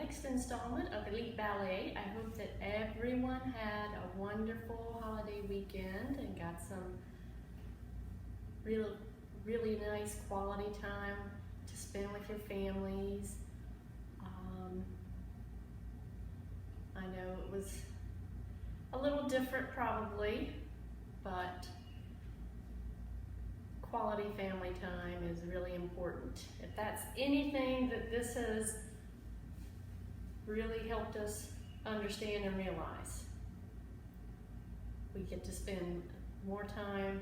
next installment of Elite Ballet. I hope that everyone had a wonderful holiday weekend and got some really nice quality time to spend with your families. I know it was a little different probably, but quality family time is really important. If that's anything that this has really helped us understand and realize, we get to spend more time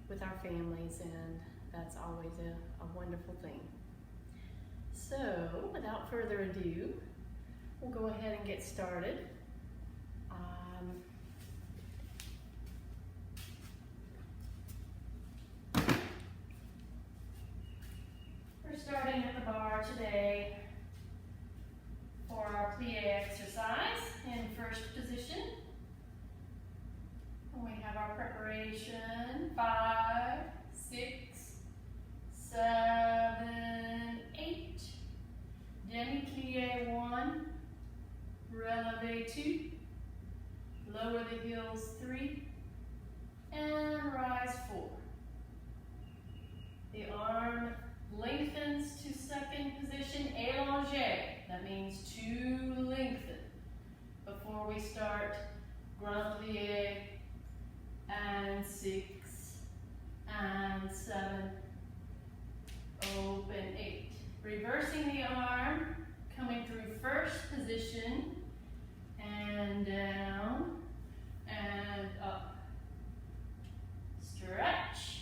with our families, and that's always a wonderful thing. So without further ado, we'll go ahead and get started. We're starting at the bar today for our plie exercise in first position. And we have our preparation, 5, 6, 7, 8, demi-plie 1, releve 2, lower the heels 3, and rise 4. The arm lengthens to second position, allongé. That means to lengthen. Before we start, grand plie, and 6, and 7, open 8. Reversing the arm, coming through first position, and down, and up. Stretch.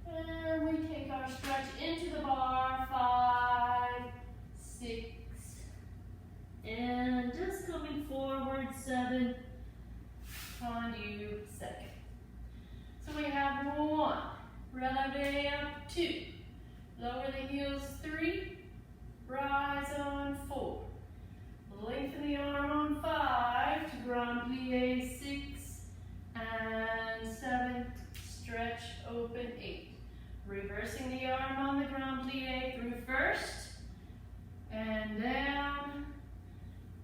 And we take our stretch into the bar, 5, 6, and just coming forward, 7, tendu, second. So we have 1, releve up 2, lower the heels 3, rise on 4, lengthen the arm on 5 to grand plie 6, and 7, stretch, open 8. Reversing the arm on the grand plie through first, and down,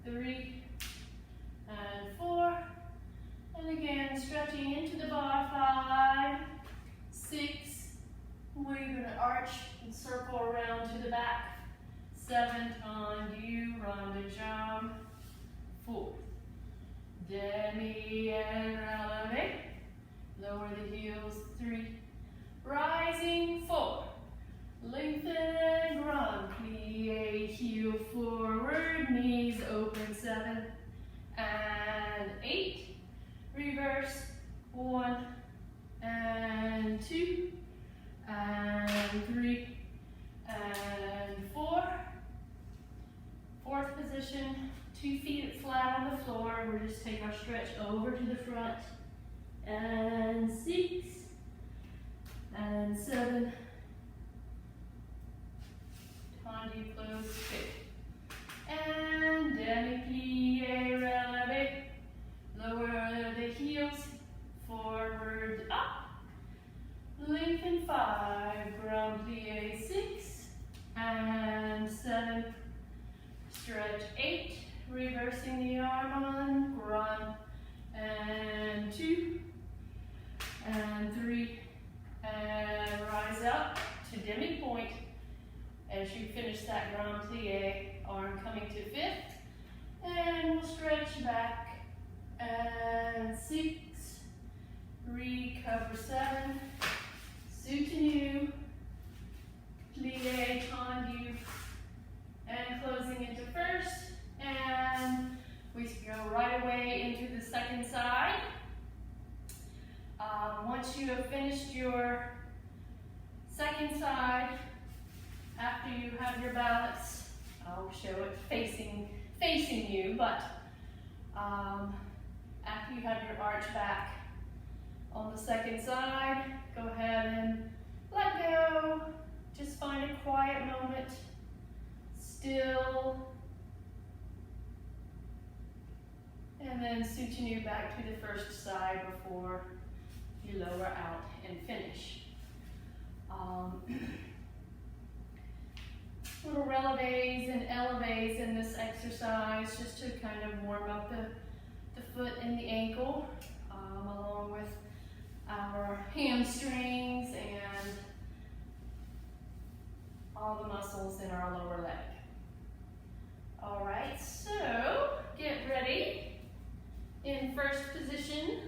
3, and 4, and again stretching into the bar, 5, 6, we're going to arch and circle around to the back, 7, tendu, rond de jambe, 4, demi and releve, lower the heels, 3, rising 4, lengthen, grand plie, heel forward, knees open, 7, and 8, reverse, 1, and 2, and 3, and 4, fourth position, 2 feet flat on the floor. We'll just take our stretch over to the front, and 6, and 7, tendu, close, 8, and demi-plie, releve, lower the heels, forward, up, lengthen 5, grand plie 6, and 7, stretch 8, reversing the arm on, grand, and 2, and 3, and rise up to demi-point as you finish that grand plie, arm coming to 5th, and we'll stretch back, and 6, recover 7, soutenu, plie, tendu, and closing into first, and we go right away into the second side. Once you have finished your second side, after you have your balance, I'll show it facing you, but after you have your arch back on the second side, go ahead and let go. Just find a quiet moment, still, and then soutenu back to the first side before you lower out and finish. Little relevés and elevés in this exercise just to kind of warm up the foot and the ankle, along with our hamstrings and all the muscles in our lower leg. All right, so get ready. In first position,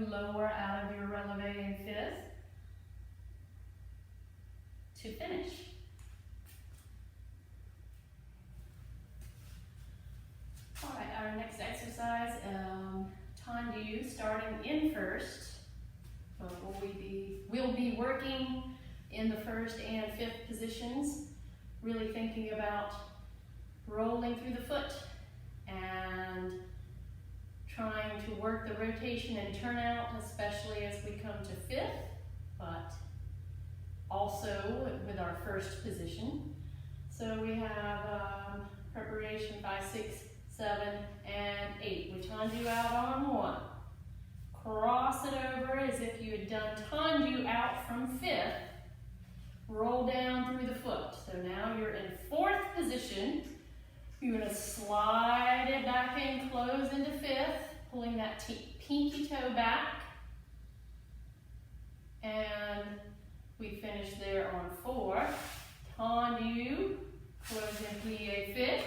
lower out of your releve in fifth to finish. All right, our next exercise, tendu, starting in first. We'll be working in the first and fifth positions, really thinking about rolling through the foot and trying going to work the rotation and turnout, especially as we come to fifth, but also with our first position. So we have preparation 5, 6, 7, and 8. We tendu out on 1. Cross it over as if you had done tendu out from fifth. Roll down through the foot. So now you're in fourth position. You're going to slide it back in, close into fifth, pulling that pinky toe back. And we finish there on 4. Tendu, close and plie fifth.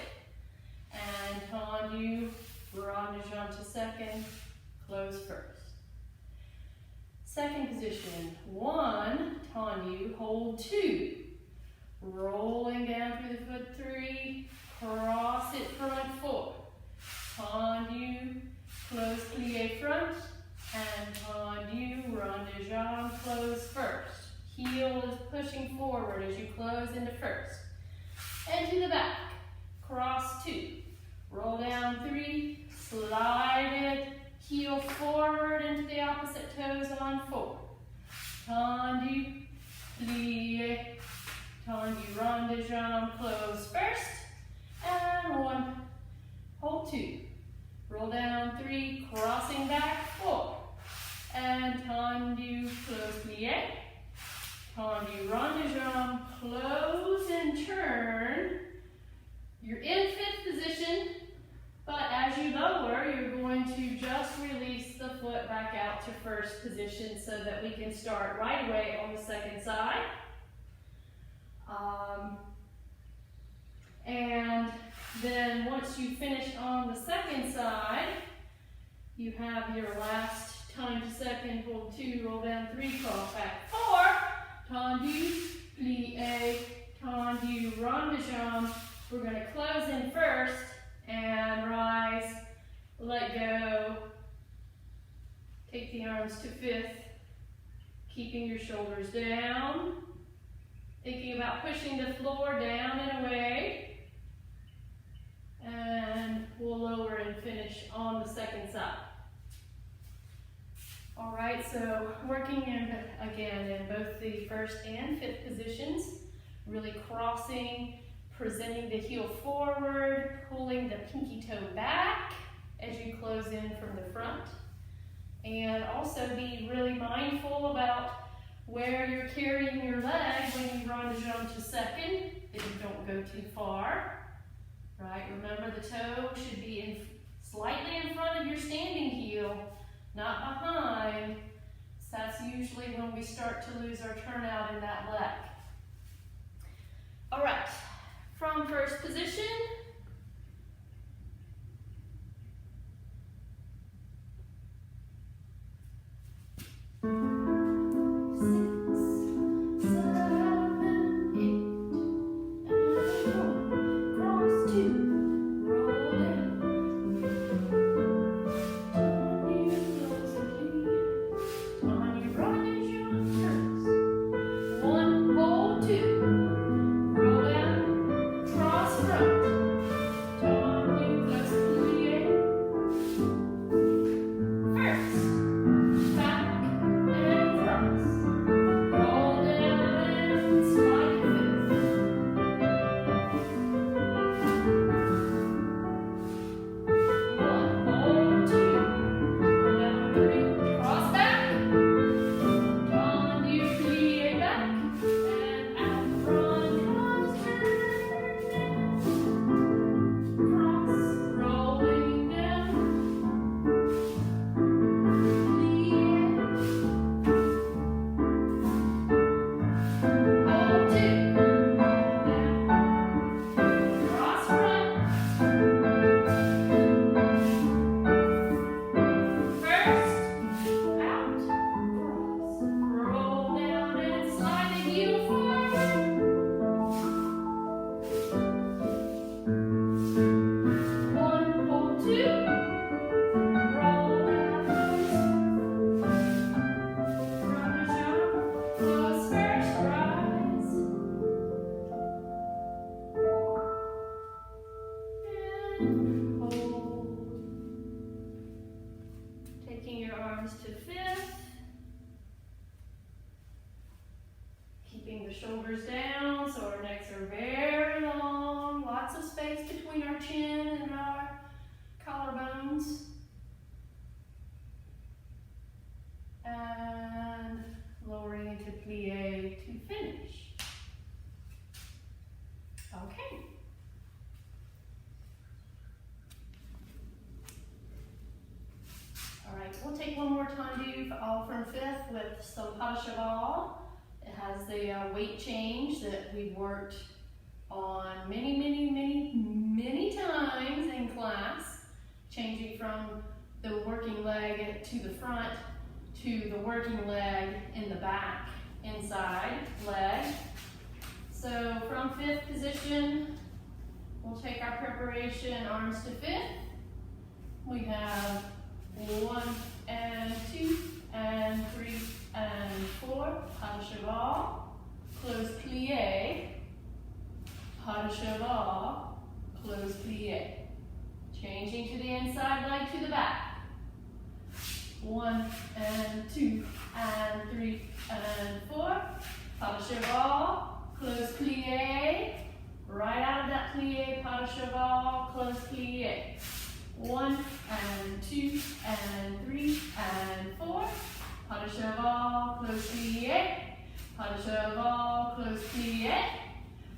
And tendu, rond de jambe to second, close first. Second position, 1, tendu, hold 2. Rolling down through the foot 3, cross it front 4. Tendu, close plie front, and tendu, rond de jambe, close first. Heel is pushing forward as you close into first. And to the back, cross 2. Roll down 3, slide it, heel forward into the opposite toes on 4. Tendu, plie, tendu, rond de jambe, close first. And 1, hold 2. Roll down 3, crossing back 4. And tendu, close plie. Tendu, rond de jambe, close and turn. You're in fifth position, but as you lower, you're going to just release the foot back out to first position so that we can start right away on the second side. And then once you finish on the second side, you have your last time to second, hold 2, roll down 3, cross back 4, tendu, plie, tendu, rond de jambe. We're going to close in first and rise, let go, take the arms to fifth, keeping your shoulders down, thinking about pushing the floor down and away, and we'll lower and finish on the second side. All right, so working again in both the first and fifth positions, really crossing, presenting the heel forward, pulling the pinky toe back as you close in from the front. And also be really mindful about where you're carrying your leg when you rond de jambe to second, that you don't go too far. Right? Remember, the toe should be slightly in front of your standing heel, not behind. So that's usually when we start to lose our turnout in that leg. All right. From first position, cross front. arms to fifth. Keeping the shoulders down so our necks are very long. Lots of space between our chin and our collarbones. And lowering into plie to finish. Okay. All right, we'll take one more tendu all from fifth with some pas de cheval. It has the weight change that we've worked on many times in class, changing from the working leg to the front to the working leg in the back, inside leg. So from fifth position, we'll take our preparation, arms to fifth. We have 1 and 2 and 3 and 4, pas de cheval, close plie, pas de cheval, close plie. Changing to the inside leg to the back. 1 and 2 and 3 and 4, pas de cheval, close plie. Right out of that plie, pas de cheval, close plie. 1 and 2 and 3 and 4, pas de cheval, close plie, pas de cheval, close plie.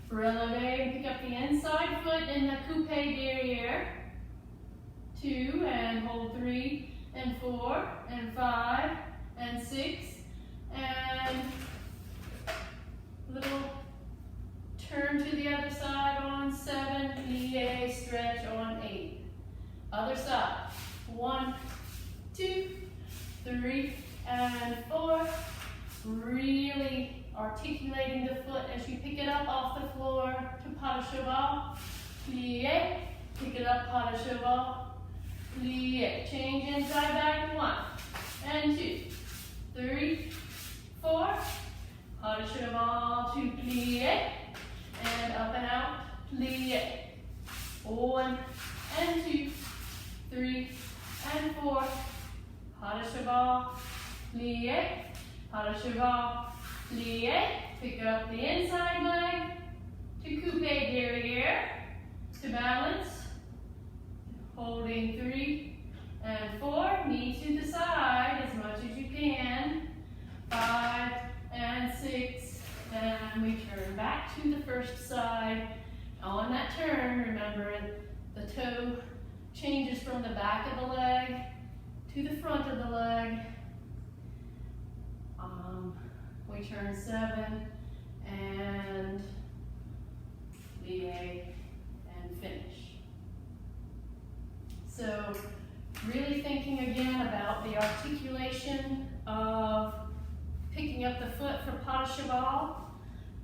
Releve and pick up the inside foot in the coupe derrière. 2 and hold 3 and 4 and 5 and 6 and little turn to the other side on 7, plie, stretch on 8. Other side. 1, 2, 3, and 4. Really articulating the foot as you pick it up off the floor to pas de cheval. Plie. Pick it up, pas de cheval. Plie. Change inside back. 1 and 2, 3, 4. Pas de cheval to plie. And up and out. Plie. 1 and 2. 3 and 4, pas de cheval, plie, pas de cheval, plie, pick up the inside leg to coupe derrière, to balance, holding 3 and 4, knee to the side as much as you can, 5 and 6, and we turn back to the first side. On that turn, remember the toe changes from the back of the leg to the front of the leg. We turn 7 and plie and finish. So really thinking again about the articulation of picking up the foot for pas de cheval,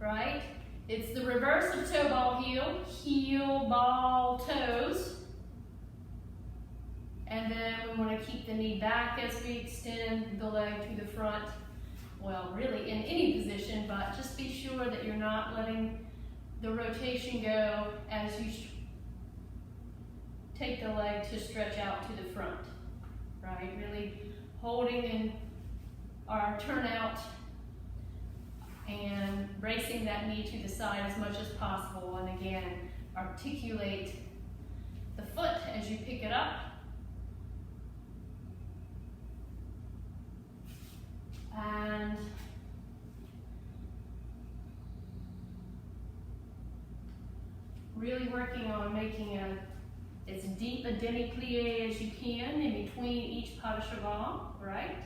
right? It's the reverse of toe ball heel, heel, ball, toes. And then we want to keep the knee back as we extend the leg to the front. Well, really in any position, but just be sure that you're not letting the rotation go as you take the leg to stretch out to the front, right? Really holding in our turnout and bracing that knee to the side as much as possible. And again, articulate the foot as you pick it up. And really working on making as deep a demi-plie as you can in between each pas de cheval, right?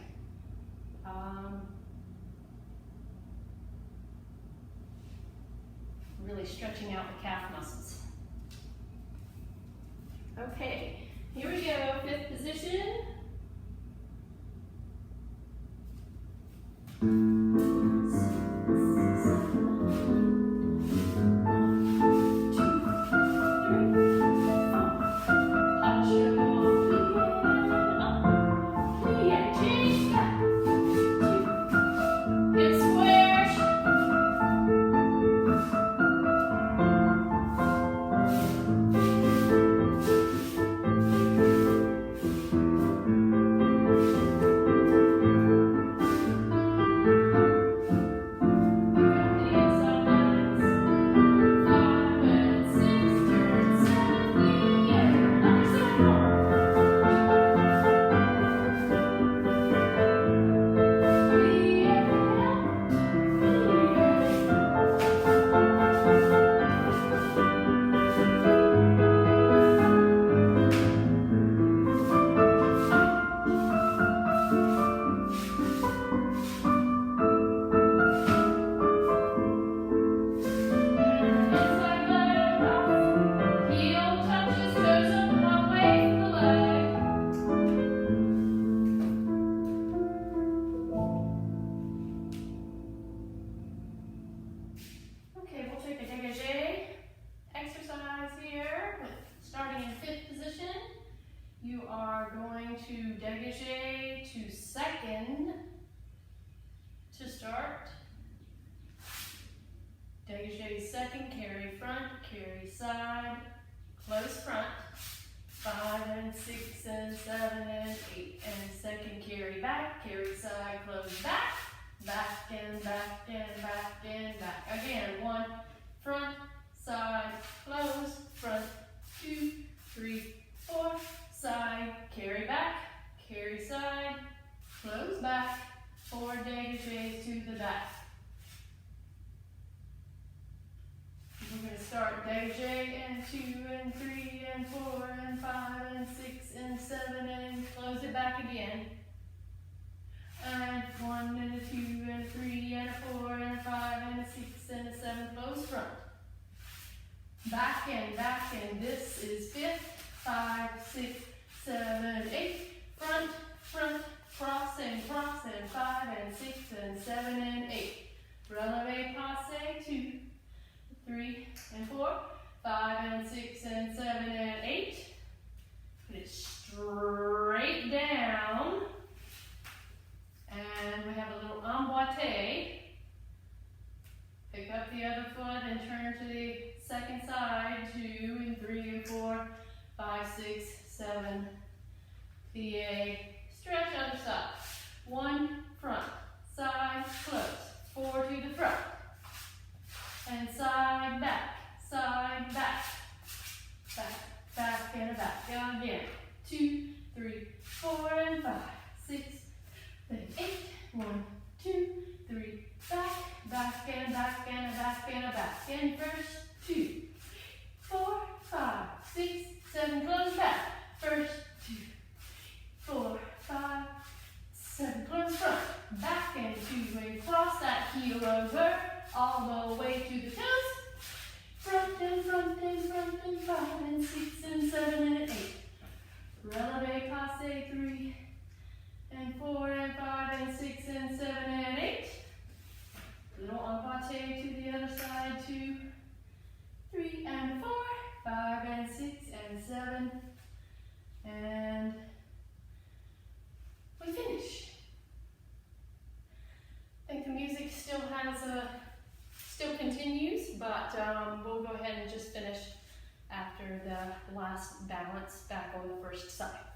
Really stretching out the calf muscles. Okay, here we go, fifth position. are going to dégagé to second to start. Dégagé second, carry front, carry side, close front. 5 and 6 and 7 and 8 and second carry back, carry side, close back, back and back and back and back. Again, 1, front, side, close, front, 2, 3, 4, side, carry back, carry side, close back, 4 dégagés to the back. We're going to start dégagé and 2 and 3 and 4 and 5 and 6 and 7 and close it back again. And 1 and a 2 and a 3 and a 4 and a 5 and a 6 and a 7, close front. Back and this is 5th, 5, 6, 7, 8. Front, front, cross and 5 and 6 and 7 and 8. Releve passe 2, 3 and 4, 5 and 6 and 7 and 8. Put it straight down. And we have a little emboîté. Pick up the other foot and turn to the second side. 2 and 3 and 4, 5, 6, 7. Plie. Stretch other side. 1 front, side, close. 4 to the front. And side, back, back, back and back. Again. 2, 3, 4 and 5, 6, 7, 8. 1, 2, 3, back, back and back and a back and a back. And first, 2, 4, 5, 6, 7, close back. First, 2, 4, 5, 7, close front. Back and 2 and cross that heel over. All the way to the toes. Front and front and front and 5 and 6 and 7 and 8. Releve passe 3 and 4 and 5 and 6 and 7 and 8. Little emboîté to the other side. 2, 3 and 4, 5 and 6 and 7. And we finish. I think the music still continues, but we'll go ahead and just finish after the last balance back on the first side.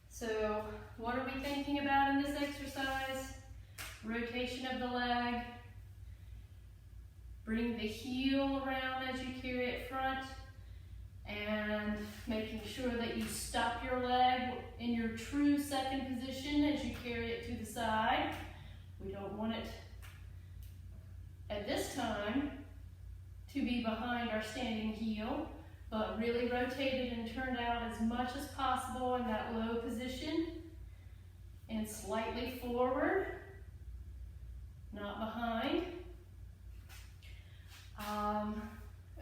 So what are we thinking about in this exercise? Rotation of the leg. Bring the heel around as you carry it front, and making sure that you stop your leg in your true second position as you carry it to the side. We don't want it at this time to be behind our standing heel, but really rotate it and turn out as much as possible in that low position and slightly forward, not behind.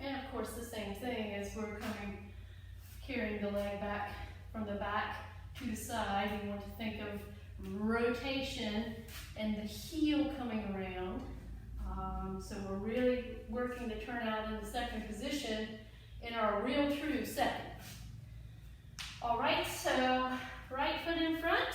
And of course the same thing as we're carrying the leg back from the back to the side. You want to think of rotation and the heel coming around. So we're really working to turn out in the second position in our real true second. All right, so right foot in front.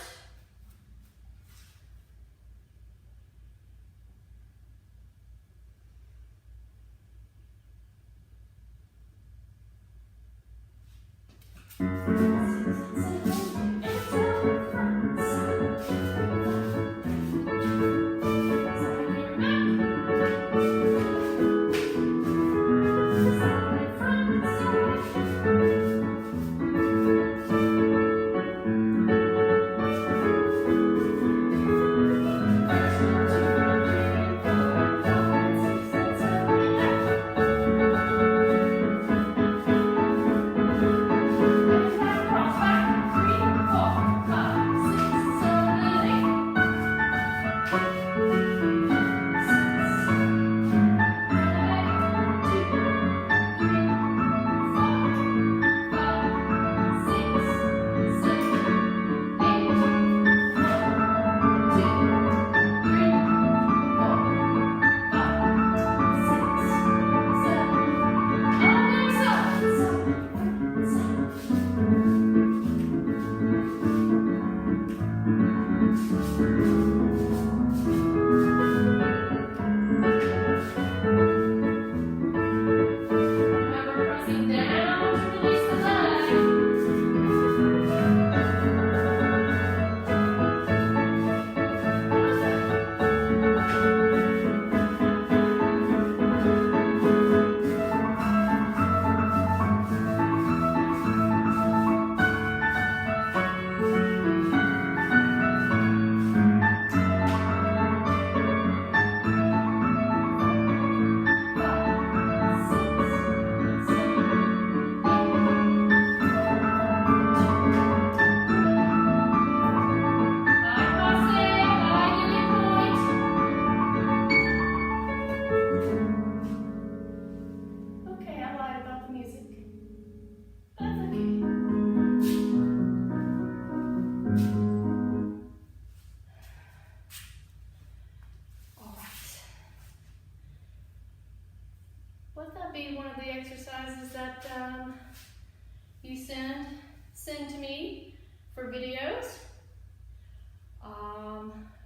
send to me for videos.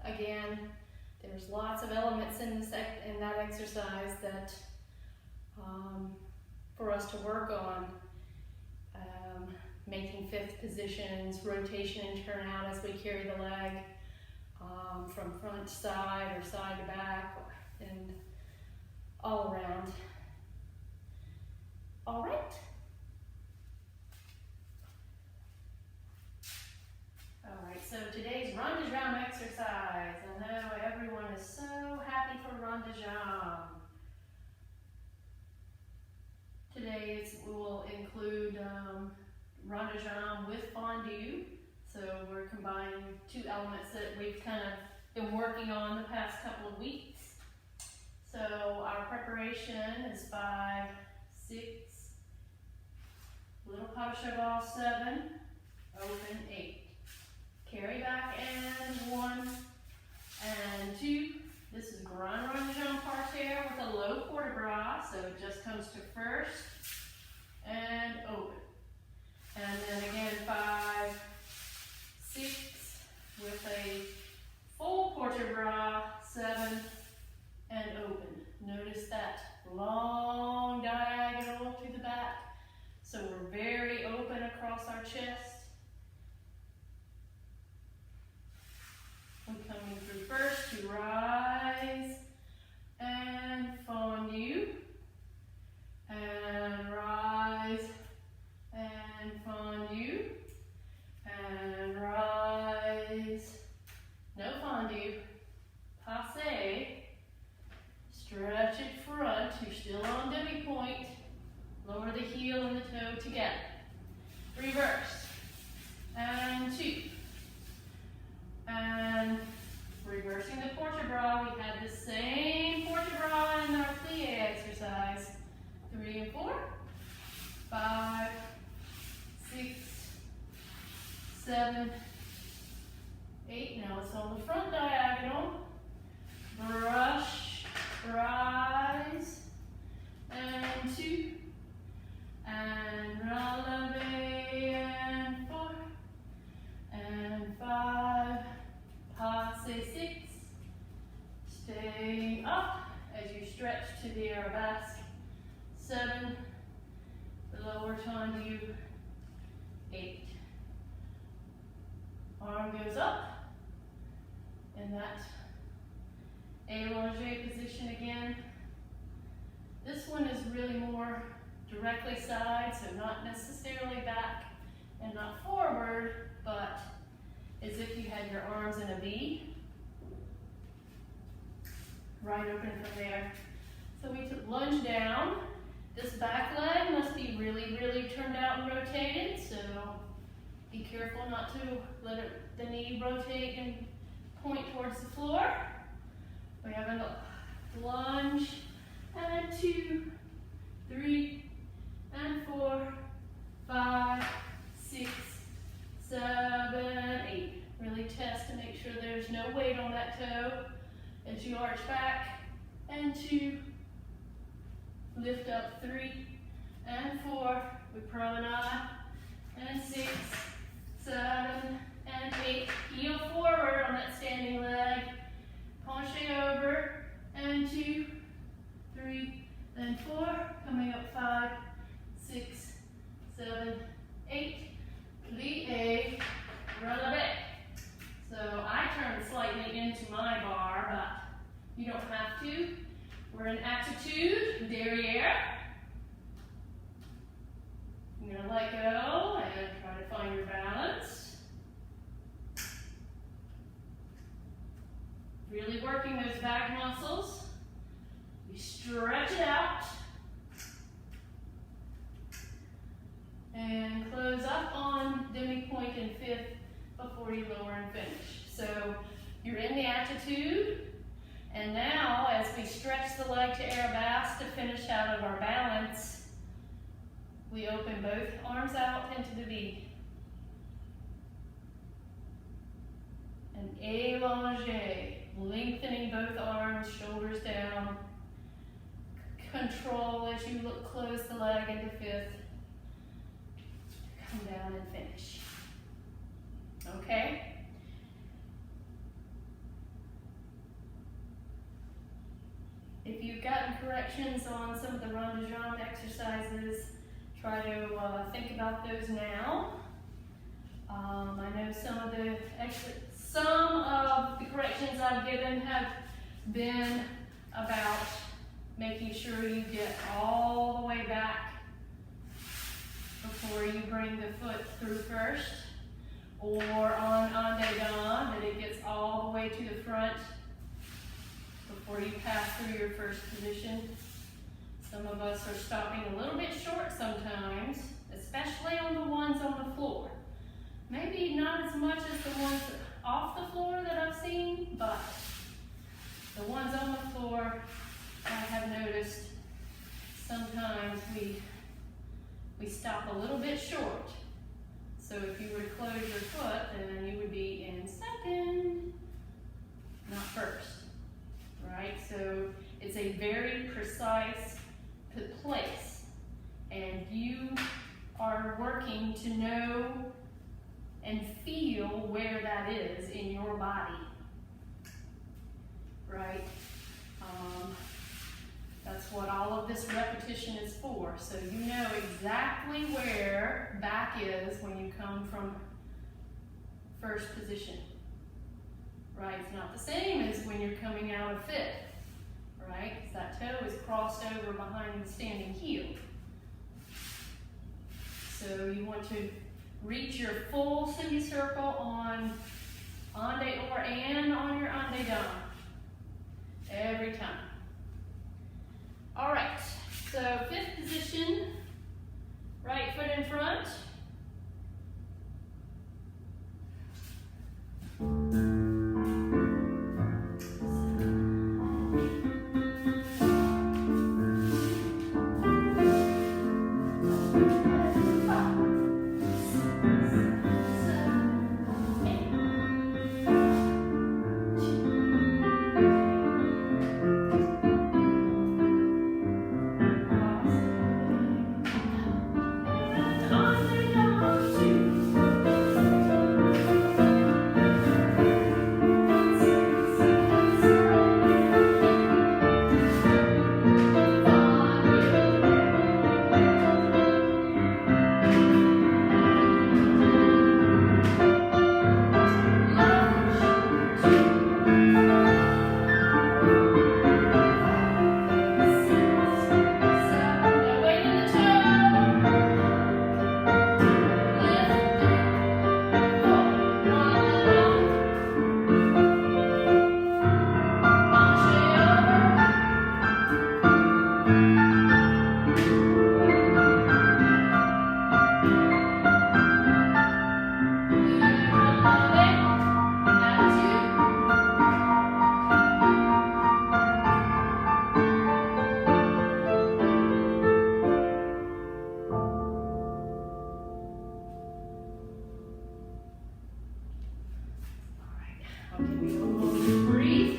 Again, there's lots of elements in that exercise that for us to work on. Making fifth positions, rotation and turn out as we carry the leg from front to side or side to back, and all around. All right. All right, so today's rond de jambe exercise. I know everyone is so happy for rond de jambe. Today will include rond de jambe with fondue. So we're combining two elements that we've kind of been working on the past couple of weeks. So our preparation is 5, 6, little pas de cheval 7, open 8. Carry back and 1 and 2. This is grand rond de jambe parterre with a low port de bras, so it just comes to first and open. And then again 5, 6 with a full port de bras, 7 and open. Notice that long diagonal through the back. So we're very open across our chest. We're coming through first to rise and fondue, and rise and fondue, and rise, no fondue, passe, stretch it front, you're still on demi-point, lower the heel and the toe together, reverse, and 2, and reversing the port de bras. We had the same port de bras in our plie exercise, 3 and 4, 5, 6, 7, 8. Now it's on the front diagonal. Brush, rise, and 2, and releve, and 4, and 5, passe 6. Stay up as you stretch to the arabesque. 7, the lower tendu, 8. Arm goes up in that allongé position again. This one is really more directly side, so not necessarily back and not forward, but as if you had your arms in a V. Right open from there. So we took lunge down. This back leg must be really, really turned out and rotated, so be careful not to let the knee rotate and point towards the floor. We have a lunge, and 2, 3, and 4, 5, 6, 7, 8. Really test to make sure there's no weight on that toe as you arch back, and 2, lift up 3, and 4, we promenade, and 6, 7, and 8, heel forward on that standing leg, penché over, and 2, 3, and 4, coming up 5, 6, 7, 8, plie, releve. So I turn slightly into my bar, but you don't have to. We're in attitude, derriere. You're gonna let go and try to find your balance. Really working those back muscles. You stretch it out. And close up on demi-point in 5th before you lower and finish. So you're in the attitude. And now, as we stretch the leg to arabesque to finish out of our balance, we open both arms out into the V. And allongé, lengthening both arms, shoulders down. Control as you close the leg into 5th. come down and finish. Okay? If you've gotten corrections on some of the rond de jambe exercises, try to think about those now. I know some of the corrections I've given have been about making sure you get all the way back before you bring the foot through first, or on en-dedans, that it gets all the way to the front before you pass through your first position. Some of us are stopping a little bit short sometimes, especially on the ones on the floor. Maybe not as much as the ones off the floor that I've seen, but the ones on the floor, I have noticed sometimes we stop a little bit short. So if you were to close your foot, then you would be in second, not first, right? So it's a very precise place, and you are working to know and feel where that is in your body, right? That's what all of this repetition is for. So you know exactly where back is when you come from first position, right? It's not the same as when you're coming out of fifth, right? Because that toe is crossed over behind the standing heel. So you want to reach your full semicircle on en-dedans and on your en-dedans every time. All right, so fifth position, right foot in front. Breathe.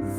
Sit.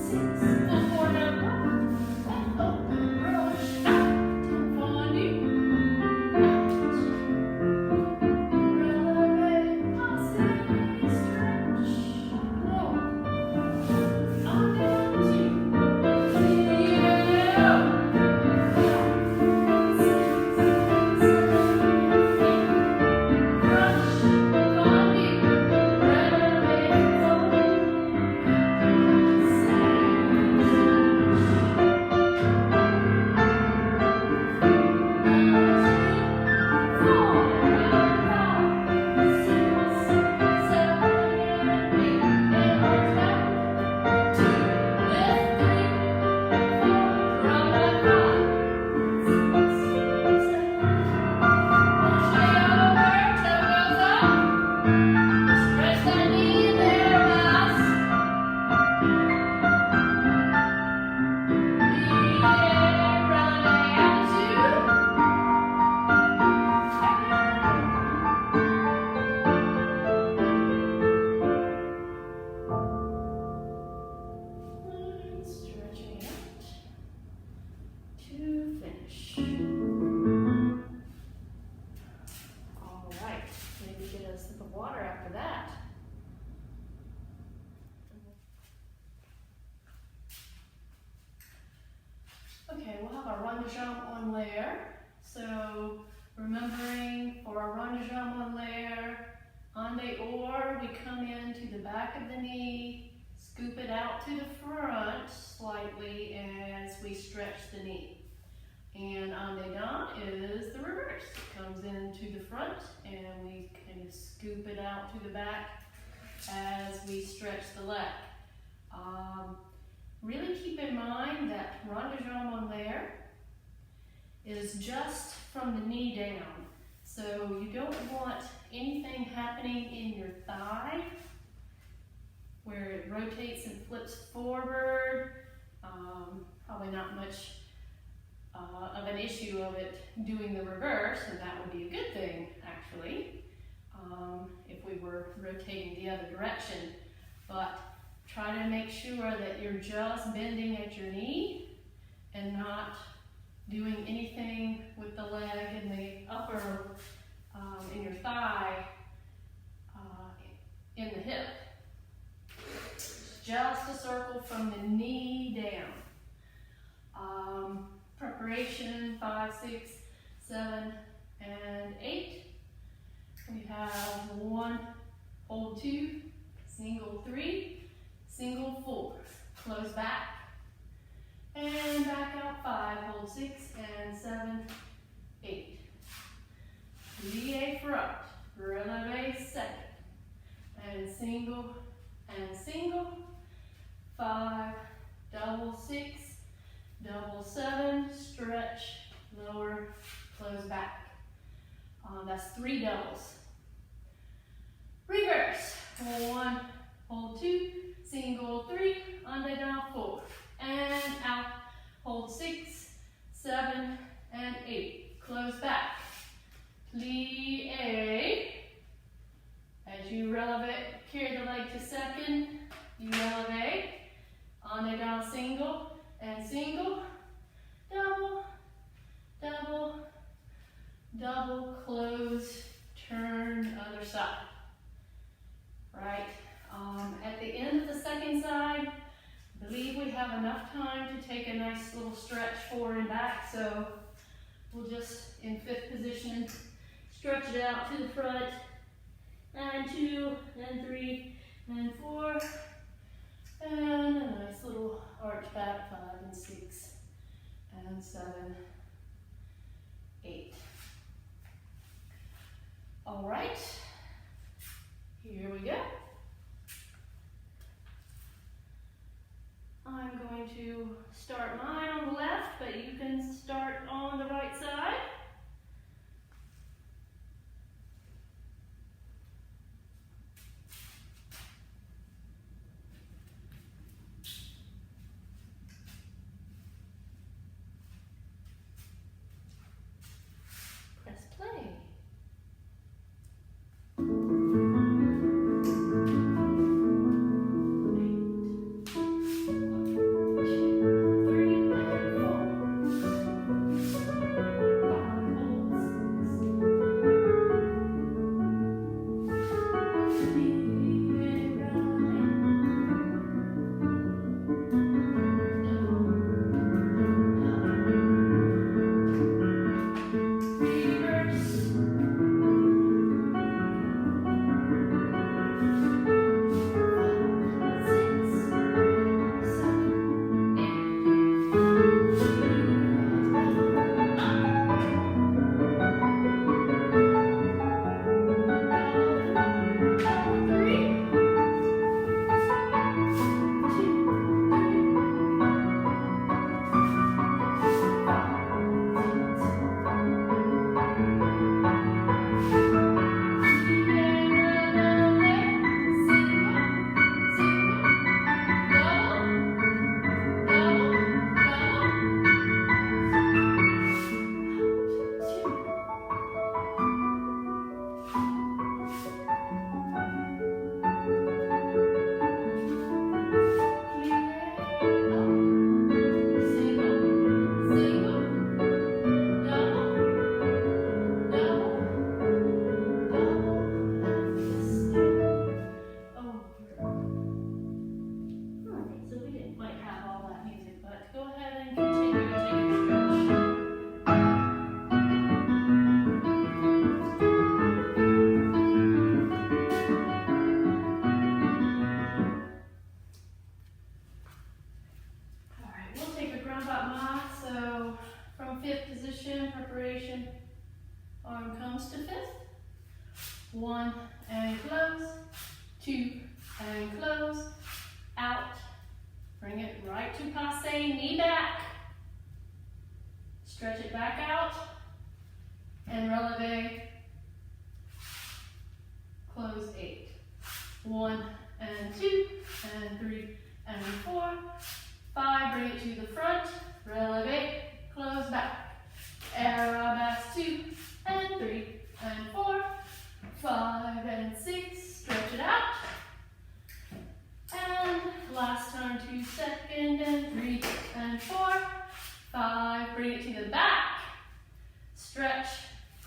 Remembering for our rond de jambe en l'air, on the or, we come into the back of the knee, scoop it out to the front slightly as we stretch the knee. And en dedans is the reverse. It comes into the front and we kind of scoop it out to the back as we stretch the leg. Really keep in mind that rond de jambe en l'air is just from the knee down. So you don't want anything happening in your thigh where it rotates and flips forward. Probably not much of an issue of it doing the reverse, and that would be a good thing actually, if we were rotating the other direction. But try to make sure that you're just bending at your knee and not doing anything with the leg in the upper, in your thigh, in the hip. Just a circle from the knee down. Preparation 5, 6, 7, and 8. We have 1, hold 2, single 3, single 4. Close back. And back out 5, hold 6, and 7, 8. Plie front, releve second, and single, 5, double 6, double 7, stretch, lower, close back. That's 3 doubles. Reverse, 1, hold 2, single 3, en dedans 4, and out, hold 6, 7, and 8. Close back. Plie. As you releve, carry the leg to second, you releve, en dedans single, and single, double, double, double, close, turn, other side. Right? At the end of the second side, I believe we have enough time to take a nice little stretch forward and back, so we'll just, in 5th position, stretch it out to the front, and 2, and 3, and 4, and a nice little arch back, 5 and 6, and 7, 8. All right, here we go. I'm going to start mine on the left, but you can start on the right side. Press play. Three, comes to fifth. 1 and close, 2 and close, out. Bring it right to passe, knee back. Stretch it back out and releve. Close 8. 1 and 2 and 3 and 4, 5. Bring it to the front. Releve. Close back. Arabesque 2 and 3 and 4, 5 and 6. Stretch it out. And last time to second and 3 and 4, 5. Bring it to the back. Stretch.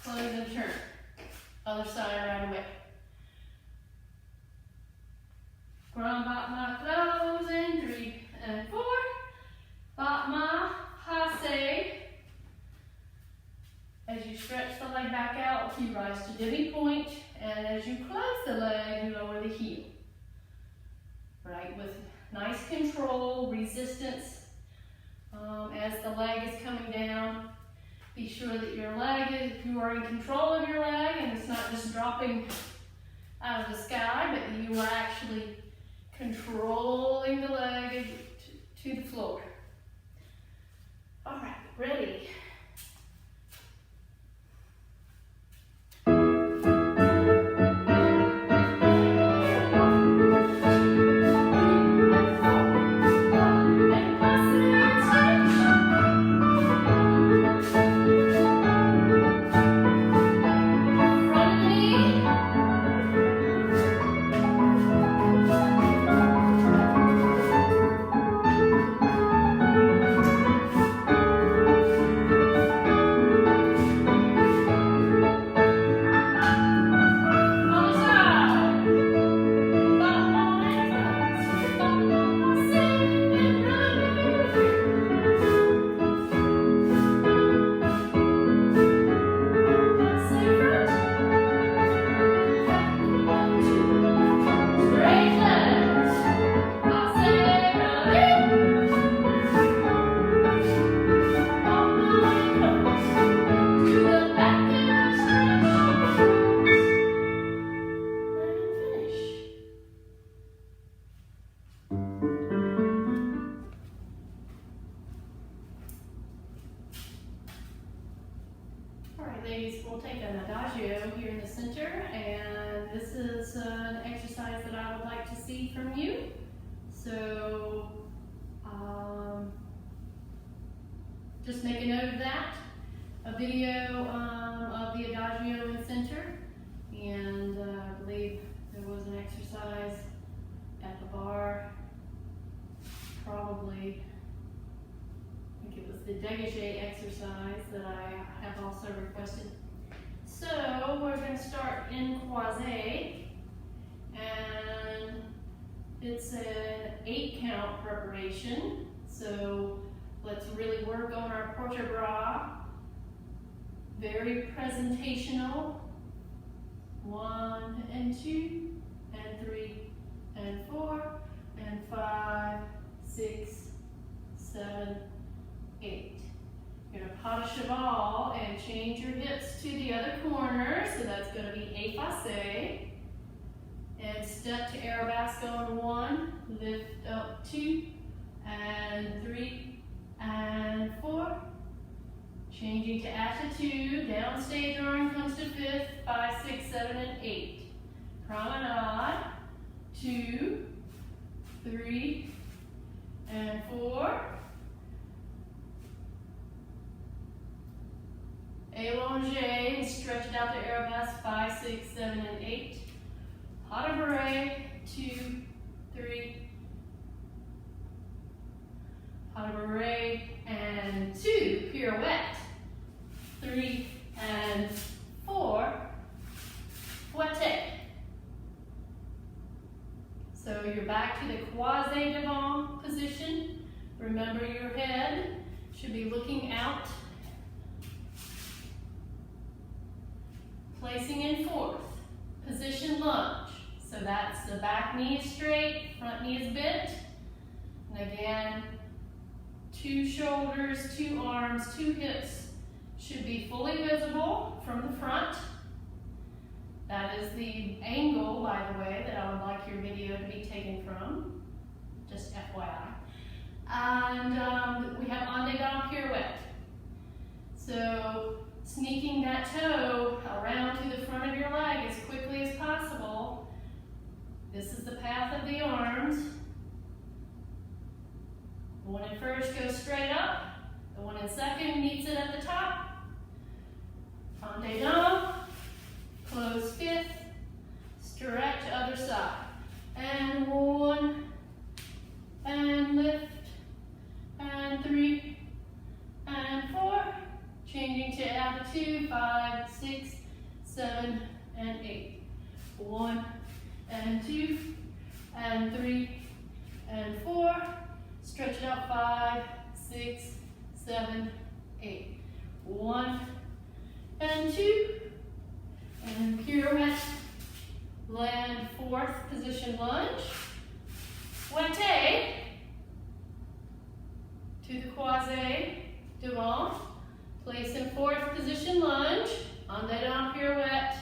Close and turn. Other side right away. Grand battement close in 3 and 4. Battement passe. As you stretch the leg back out, you rise to demi-point, and as you close the leg, you lower the heel. Right, with nice control, resistance. As the leg is coming down, be sure that you are in control of your leg, and it's not just dropping out of the sky, but you are actually controlling the leg to the floor. All right, ready? Ladies, we'll take an adagio here in the center, and this is an exercise that I would like to see from you. So just make a note of that. A video of the adagio in center, and I believe there was an exercise at the bar, probably. I think it was the dégagé exercise that I have also requested. So we're going to start in croisé, and it's an 8-count preparation. So let's really work on our porte-bras. Very presentational. 1 and 2 and 3 and 4 and 5, 6, 7, 8. You're going to pas de cheval and change your hips to the other corner. So that's going to be effacé. And step to arabesque on 1, lift up 2 and 3 and 4. Changing to attitude, downstage arm comes to 5th, 5, 6, 7, and 8. Promenade, 2, 3, and 4. Allongé and stretch it out to arabesque, 5, 6, 7, and 8. Pas de bourrée, 2, 3. Pas de bourrée, and 2. Pirouette, 3 and 4. Fouette. So you're back to the croisé devant position. Remember, your head should be looking out. Placing in 4th. Position lunge. So that's the back knee is straight, front knee is bent. And again, 2 shoulders, 2 arms, 2 hips should be fully visible from the front. is the angle, by the way, that I would like your video to be taken from, just FYI. And we have en dedans pirouette. So sneaking that toe around to the front of your leg as quickly as possible. This is the path of the arms. The one in first goes straight up. The one in second meets it at the top. En dedans, close fifth, stretch other side. And 1, and lift, and 3, and 4. Changing to attitude, 5, 6, 7, and 8. 1, and 2, and 3, and 4. Stretch it out, 5, 6, 7, 8. 1, and 2, and pirouette, land, fourth position lunge, fouette, to the croisé devant, place in fourth position lunge, en dedans pirouette,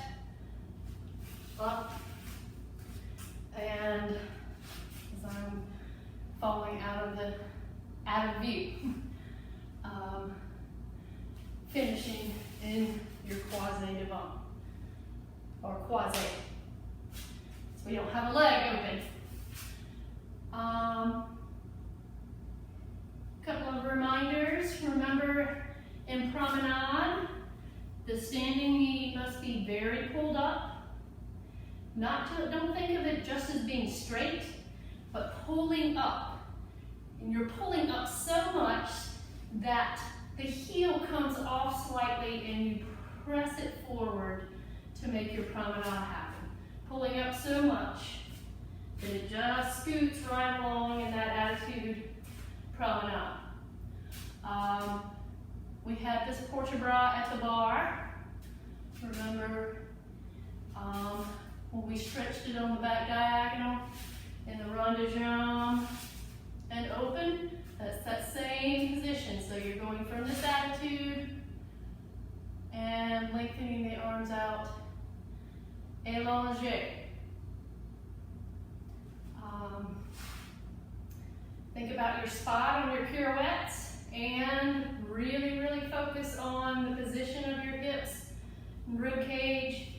up, and as I'm falling out of view, finishing in your croisé devant, or croisé. So we don't have a leg open. Couple of reminders. Remember, in promenade, the standing knee must be very pulled up. Don't think of it just as being straight, but pulling up. And you're pulling up so much that the heel comes off slightly and you press it forward to make your promenade happen. Pulling up so much that it just scoots right along in that attitude promenade. We have this porte-bras at the bar. Remember when we stretched it on the back diagonal in the rond de jambe and open? That's that same position. So you're going from this attitude and lengthening the arms out. Allongé. Think about your spot on your pirouettes and really, really focus on the position of your hips and rib cage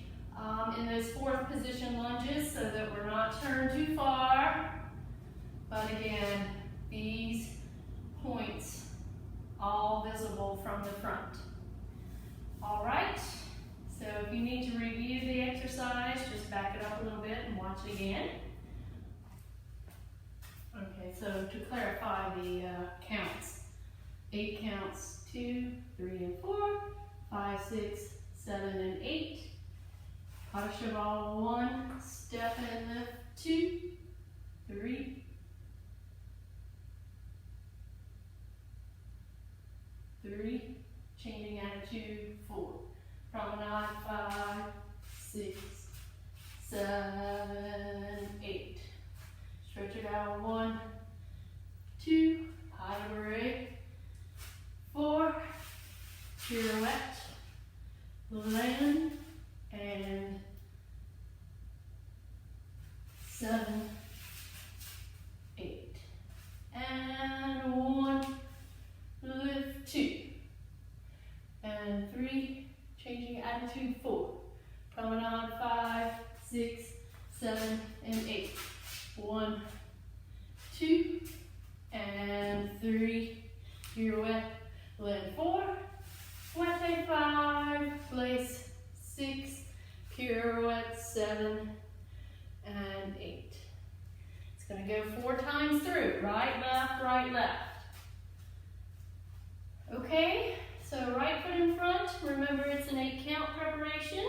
in those fourth position lunges so that we're not turned too far. But again, these points all visible from the front. All right, so if you need to review the exercise, just back it up a little bit and watch it again. Okay, so to clarify the counts, 8 counts, 2, 3, and 4, 5, 6, 7, and 8. Pas de cheval, 1, step and lift, 2, 3, 3, changing attitude, 4. Promenade, 5, 6, 7, 8. Stretch it out, 1, 2, pas de bourrée, 4, pirouette, land, and 7, 8. And 1, lift, 2. And 3, changing attitude, 4. Promenade, 5, 6, 7, and 8. 1, 2, and 3, pirouette, land, 4, fouette, 5, place, 6, pirouette, 7, and 8. It's going to go 4 times through, right, left, right, left. Okay, so right foot in front, remember it's an 8 count preparation.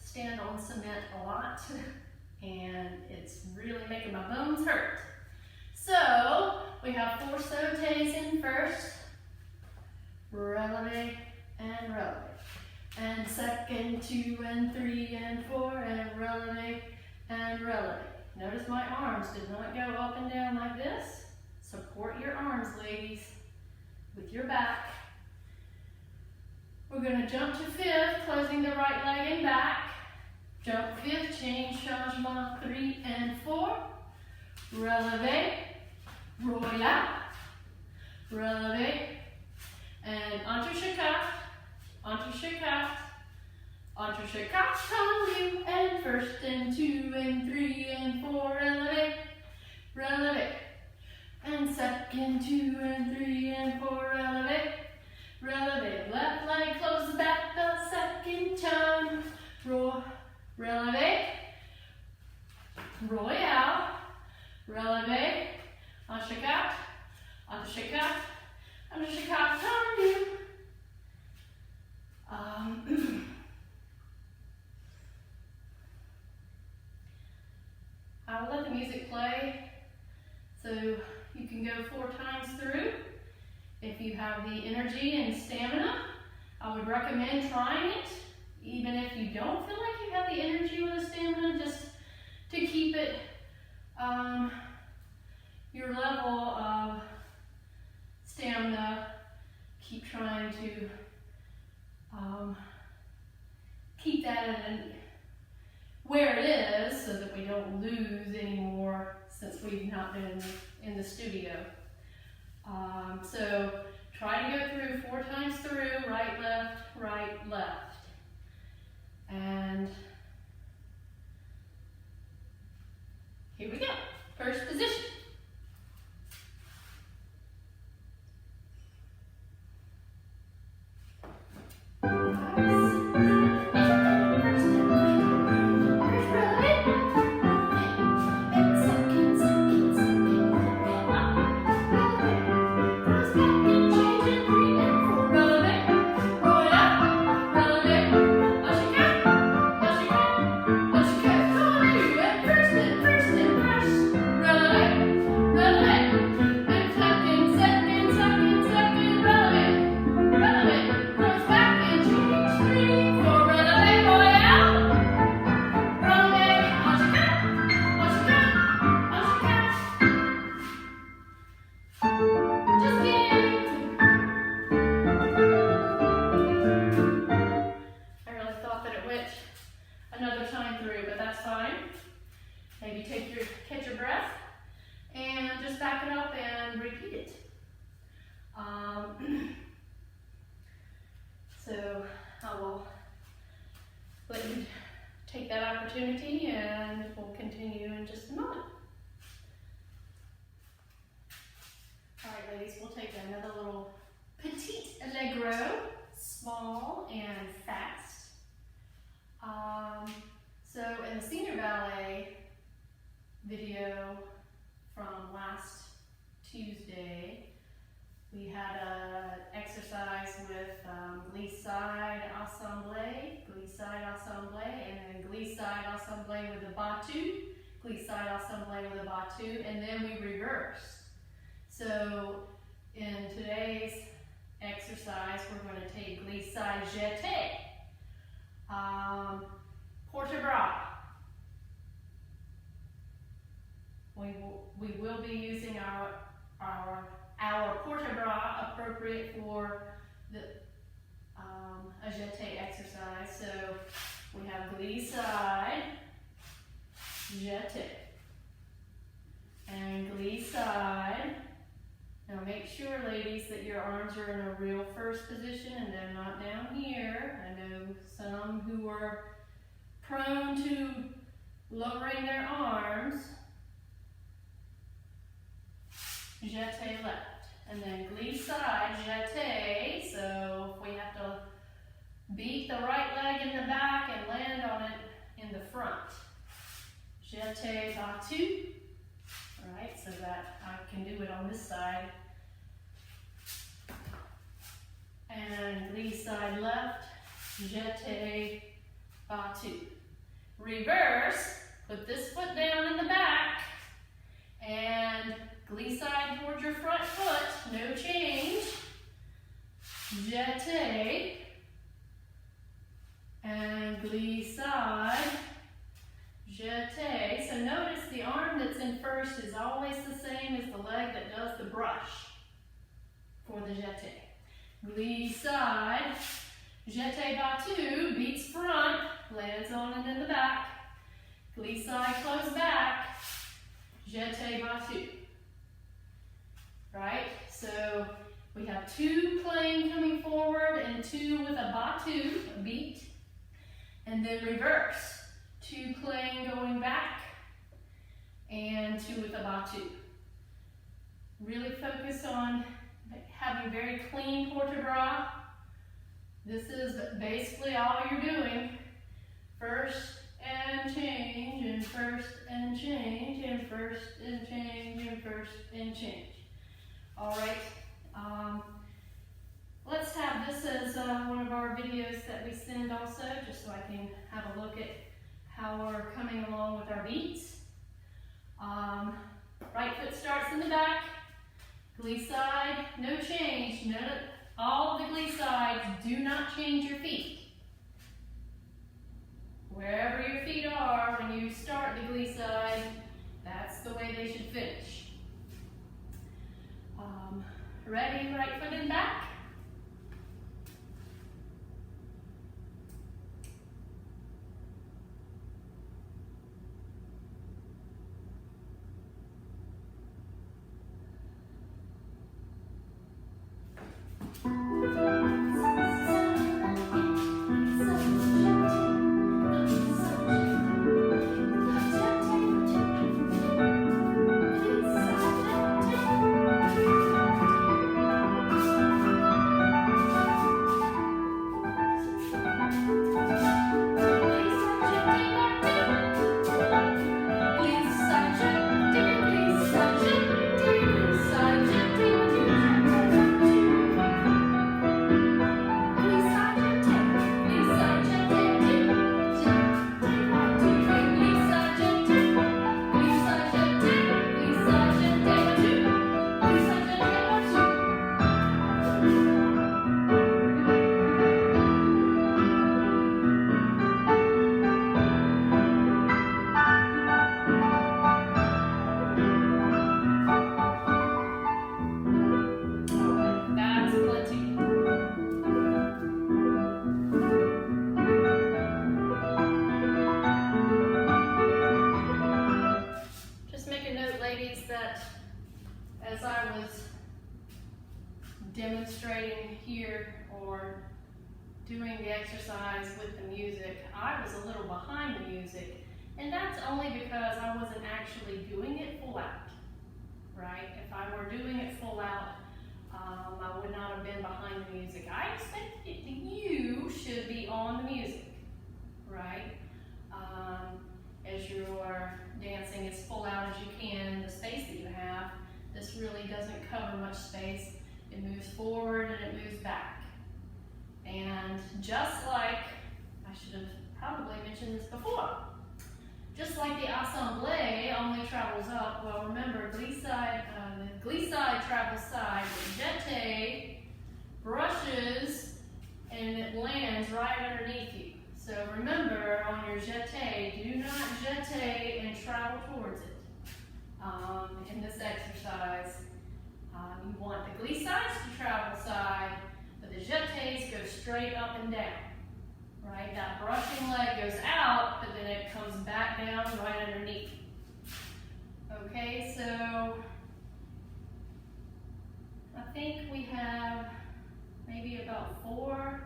stand on cement a lot and it's really making my bones hurt. So we have 4 sautés in first, releve and releve. And second, 2 and 3 and 4, and releve and releve. Notice my arms did not go up and down like this. Support your arms, ladies, with your back. We're going to jump to 5th, closing the right leg and back. Jump 5th, change, changement 3 and 4. Releve, roya, releve, and entrechecaf, entrechecaf, entrechecaf, tendu, and first and 2 and 3 and 4, releve, releve, and second, 2 and 3 and 4, releve, releve, left leg closes back the second time, releve, royale, releve, entrechecaf, entrechecaf, entrechecaf, tendu. I will let the music play so you can go 4 times through. If you have the energy and stamina, I would recommend trying it. Even if you don't feel like you have the energy or the stamina, just to keep it your level of stamina. Keep trying to keep that where it is so that we don't lose anymore since we've not been in the studio. So try to go through 4 times through, right, left. And here we go. First position. Another time through, but that's fine. Maybe catch your breath and just back it up and repeat it. So I will let you take that opportunity and we'll continue in just a moment. All right, ladies, we'll take another little petite allegro, small and fast. So in the senior ballet video from last Tuesday, we had an exercise with glissade assemblée, and then glissade assemblée with a battu, glissade assemblée with a battu, and then we reversed. So in today's exercise, we're going to take glissade jeté, porte-bras. We will be using our porte-bras appropriate for the a jeté exercise. So we have glissade, jeté, and glissade. Now make sure, ladies, that your arms are in a real first position and they're not down here. I know some who are prone to lowering their arms. Jeté left, and then glissade, jeté. So if we have to beat the right leg in the back and land on it in the front. Jeté, battu. All right, so that I can do it on this side. And glissade left, jeté, Pas two. Reverse, put this foot down in the back, and glissade towards your front foot, no change. Jeté, and glissade, jeté. So notice the arm that's in first is always the same as the leg that does the brush for the jeté. Glissade, jeté pas two, beats front, lands on and in the back. Glissade, close back, jeté pas two. Right? So we have two playing coming forward and two with a pas two, a beat. And then reverse. Two playing going back and two with a pas two. Really focus on having very clean port de bras. This is basically all you're doing. First and change, and first and change, and first and change, and first and change. All right. Let's have this as one of our videos that we send also, just so I can have a look at how we're coming along with our beats. Right foot starts in the back, glissade, no change. All of the glissades, do not change your feet. Wherever your feet are when you start the glissade, that's the way they should finish. Ready, right foot in back. Demonstrating here or doing the exercise with the music, I was a little behind the music, and that's only because I wasn't actually doing it full out, right? If I were doing it full out, I would not have been behind the music. I expect that you should be on the music, right? As you're dancing as full out as you can in the space that you have. This really doesn't cover much space. It moves forward and it moves back. And just like, I should have probably mentioned this before, just like the assemblée only travels up, well remember, glissade, the glissade travels side, the jeté brushes and it lands right underneath you. So remember, on your jeté, do not jeté and travel towards it. In this exercise, you want the glissades to travel side, but the jetés go straight up and down, right? That brushing leg goes out, but then it comes back down right underneath. Okay, so I think we have maybe about 4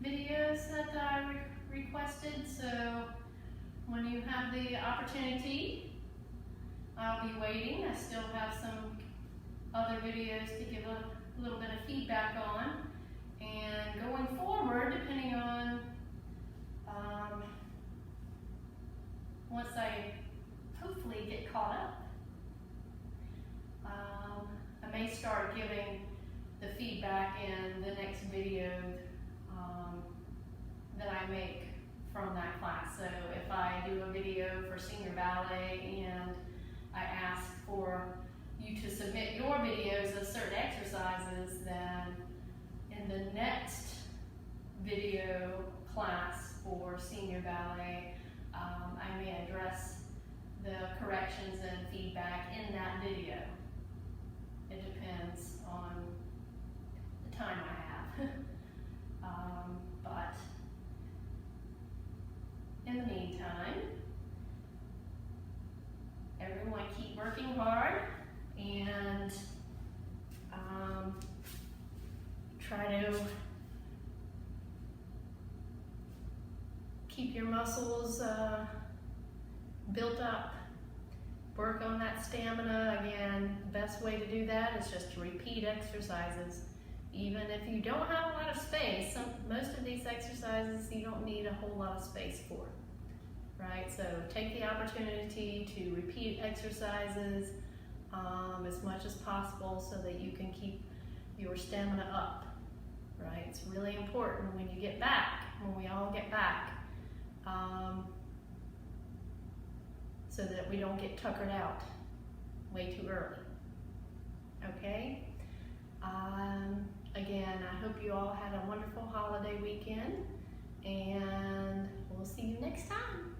videos that I requested, so when you have the opportunity, I'll be waiting. I still have some other videos to give a little bit of feedback on. And going forward, depending on, once I hopefully get caught up, I may start giving the feedback in the next video that I make from So if I do a video for senior ballet and I ask for you to submit your videos of certain exercises, then in the next video class for senior ballet, I may address the corrections and feedback in that video. It depends on the time I have. But in the meantime, everyone keep working hard and try to keep your muscles built up. Work on that stamina. Again, the best way to do that is just to repeat exercises. Even if you don't have a lot of space, most of these exercises you don't need a whole lot of space for, right? So take the opportunity to repeat exercises as much as possible so that you can keep your stamina up, right? It's really important when you get back, when we all get back, so that we don't get tuckered out way too early, okay? Again, I hope you all had a wonderful holiday weekend, and we'll see you next time.